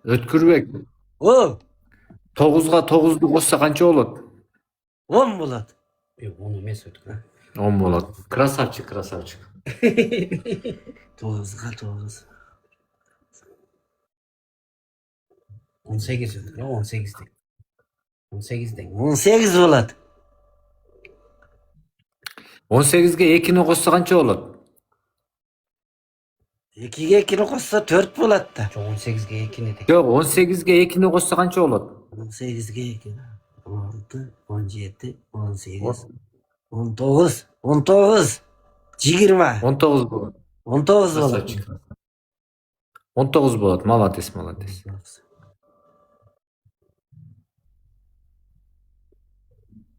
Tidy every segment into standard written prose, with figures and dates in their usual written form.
Өткүрбек, O 9'ga 9'du koşsa kança olur? 10 bulat. Onu emес өткүр. 10 болады. Красавчик, красавчик. 9'ga 9. 18 өткүр, 18 дең. 18 дең. 18 bulat. 18'ge 2'ni koşsa kança olur? 2'ge 2'ni koşsa 4 bulat da. Жок, 18ге 2-ни дең. Yok, 18'ge 2'ni koşsa kança olur? 18'ge 2. 16, 17, 18, 19, 19, 20. 19 болады. 19 bulat. Красавчик. 19 болады. Молодец, молодец.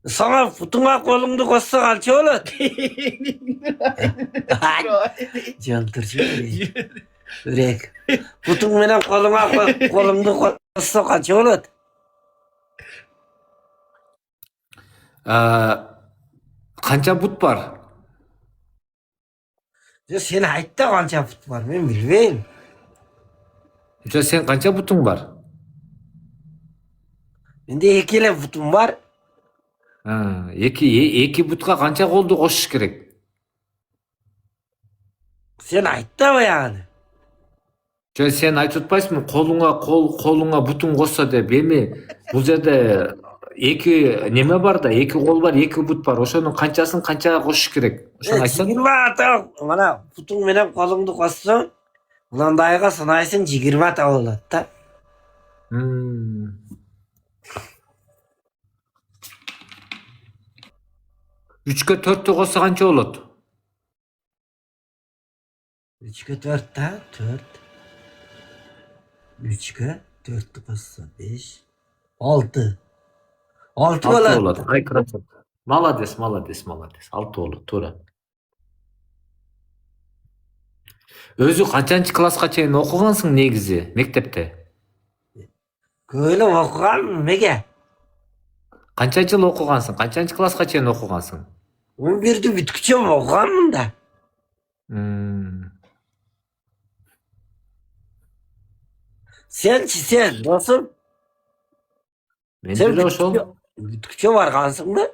Sana putuna kolunu koşsa kalça olur. Candır Ürek. Putun menen kolunu koşsa kalça olur. Kança but var? Sen ayt da kança put var, ben bilbeyim. Sen kança butun var? Mende ekele putum var. Екі бутқа қанша қолды қосыш керек? Sen ayt da bayağını. Сен айтып отпайсың, қолыңа бутун қосса деп, эми бул жерде эки неме бар да, эки қол бар, эки бут бар. Ошонун канчасын канчага кошуш керек? Ошону айтсаң. 20 ата, mana putun menen kolunu koşsa, ulandayga sanaysın 20 ata olur da. 3'ke 4'tü koşsa kança olur? 3'ke 4 da 4. 3'ke 4 koşsa 5. 6. 6 6 olur. olur. Ay krasavчик. Молодец, молодец, молодец. 6 olur, туура. Өзү канчанчы класска чейин окугансың негизи мектепте? Köyle okugan mege. Канча жыл окугансың? Канчанчы класска чейин окугансың? 11'de bitküçe okuganmın da. Sen dostum. Мен Sen деле ошол. bitküçe vargansın mı?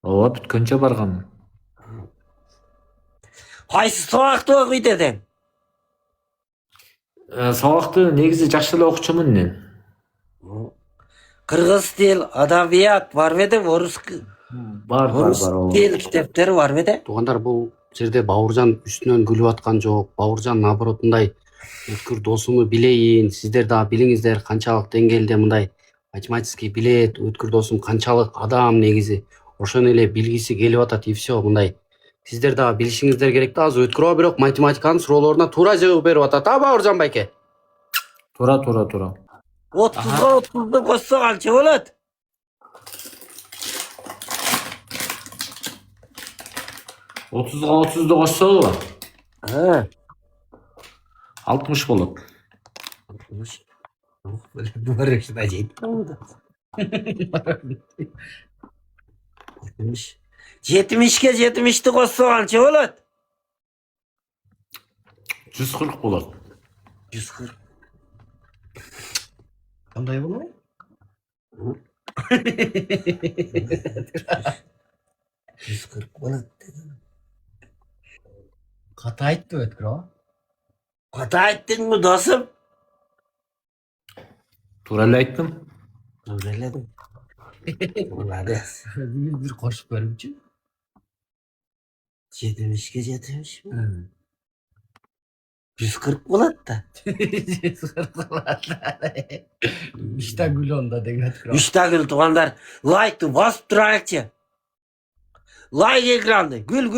Ооба, бүткөнчө барганмын. Qaysı sokakta okuydu dedin? Сабакты негизи жакшы эле окучумун мен. Kırgız dil, adabiyat var mı de? Orus Бар. dil kitapları var mı de? Туугандар, бул жерде Бауыржан үстүнөн күлүп аткан жок. Бауыржан наоборот мындай өткүр досумду билейин, сиздер дагы билиңиздер канчалык деңгээлде мындай математический билет, өткүр досум канчалык адам негизи. Ошону эле билгиси келип атат и все мындай. Сиздер дагы билишиңиздер керек да, азыр өткүрө бирок математиканын суроолоруна туура жооп берип атат. Бауыржан байке? Тура. 30'a 30'da koşsa kalça olur. 30'ga 30'du кошсолу? Ha. 60 болот. 60. Böyle duvarı şuna jet oldu. 70. 70'ke 70'ti koşsa kalça olur. 140 болот. 140. Кандай болот? 140 olur dedim. Ката айтты өткүр а? Hata ettin mi dostum? Тура эле айттым. Öğreledim. Молодец. Бир кошуп көрүмчү. 70'ke 70 mi? 140 olur da. 140 болот. 3 гүл онда деген өткүр. 3 gül tuğanlar. Like'ı basıp durayakçı. Like ekranı. Gül.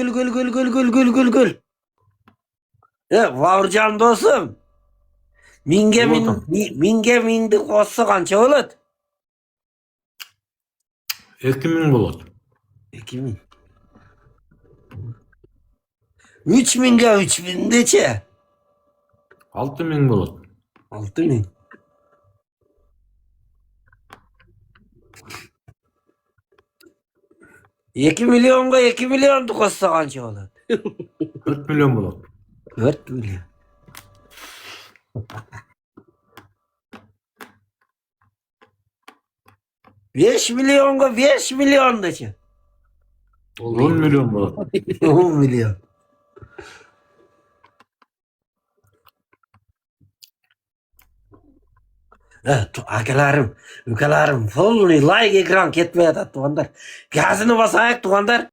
Bavurcan dostum. Minge mindi koşsa kança olur? 2000 болот. 2000. 3000'ge 3000 deçe. 6000 болот. 6000. Екі миллионға 2 миллионды қосса қанша болады? 4 milyon болот. 4 миллион. 5 milyonga 5 milyon deçi. 10 milyon bu. 10 milyon. Akalarim, ükalarim, folni like ekran ketmeye da tuğandar. Gazını basayak tuğandar.